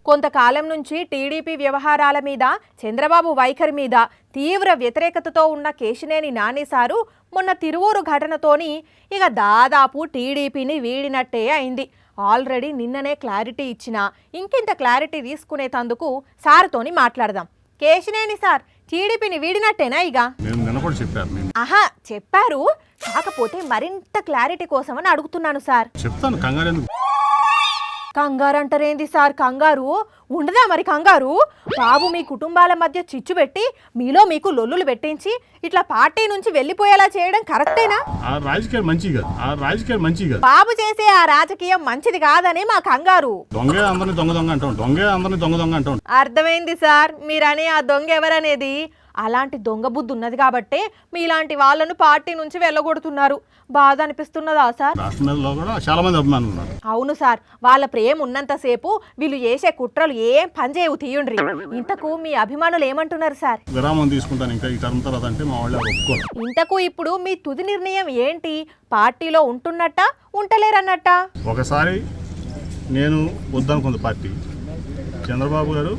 కొంతకాలం నుంచి టీడీపీ వ్యవహారాల మీద చంద్రబాబు వైఖరి మీద తీవ్ర వ్యతిరేకతతో ఉన్న కేశినేని నాని సారు మొన్న తిరువూరు ఘటనతోని ఇక దాదాపు టీడీపీని వీడినట్టే అయింది. ఆల్రెడీ నిన్ననే క్లారిటీ ఇచ్చినా ఇంకింత క్లారిటీ తీసుకునేందుకు సార్తోని మాట్లాడదాం. కేశినేని సార్ టీడీపీని వీడినట్టేనా? ఇక ఆహా చెప్పారు, కాకపోతే మరింత క్లారిటీ కోసమని అడుగుతున్నాను సార్. చెప్తాను. కంగారు అంటారేంది సార్? కంగారు ఉండదా మరి? కంగారు బాబు మీ కుటుంబాల మధ్య చిచ్చు పెట్టి మీలో మీకు లొల్లులు పెట్టించి ఇట్లా పార్టీ నుంచి వెళ్ళిపోయేలా చేయడం కరెక్టేనా? బాబు చేసే ఆ రాజకీయం మంచిది కాదని మా కంగారు. అర్థమైంది సార్, మీరనే ఆ దొంగ ఎవరనేది. అలాంటి దొంగ బుద్ధి ఉన్నది కాబట్టే మీలాంటి వాళ్ళను పార్టీ నుంచి వెళ్ళగొడుతున్నారు. బాధ అనిపిస్తున్నదా సార్? అవును సార్, వాళ్ళ ప్రేమ ఉన్నంతసేపు వీళ్ళు చేసే కుట్రలు ఏం పనిచేయవు. తీయండ్రి. ఇంతకు మీ అభిమానులు ఏమంటున్నారు సార్? ఇంతకు ఇప్పుడు మీ తుది నిర్ణయం ఏంటి? పార్టీలో ఉంటున్నట్ట ఉంటలేరన్నట్ట? ఒకసారి నేను వద్దనుకుంది పార్టీ, చంద్రబాబు గారు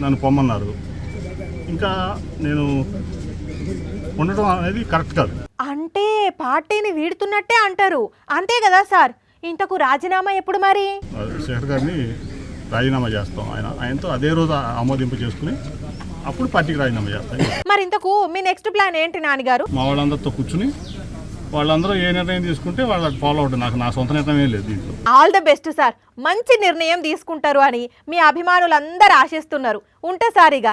నన్ను పొమ్మన్నారు. ఇంకా నేను ఉండటం అనేది కరెక్ట్ కాదు. అంటే పార్టీని వీడుతున్నట్టే అంటారు, అంతే కదా సార్? ఇంతకు రాజీనామా ఎప్పుడు మరి? శేఖర్ గారిని రాజీనామా చేస్తాం. ఆయనతో అదే రోజు ఆమోదింపు చేసుకుని అప్పుడు పార్టీకి రాజీనామా చేస్తాం. మరి ఇంతకు మీ నెక్స్ట్ ప్లాన్ ఏంటి నాన్నగారు? మా వాళ్ళందరితో కూర్చుని వాళ్ళందరూ ఏ నిర్ణయం తీసుకుంటే వాళ్ళకి ఫాలో అవుతుంది. నా సొంత నిర్ణయం ఏం లేదు దీంట్లో. ఆల్ ద బెస్ట్ సార్, మంచి నిర్ణయం తీసుకుంటారు అని మీ అభిమానులందరూ ఆశిస్తున్నారు. ఉంటే సార్ ఇక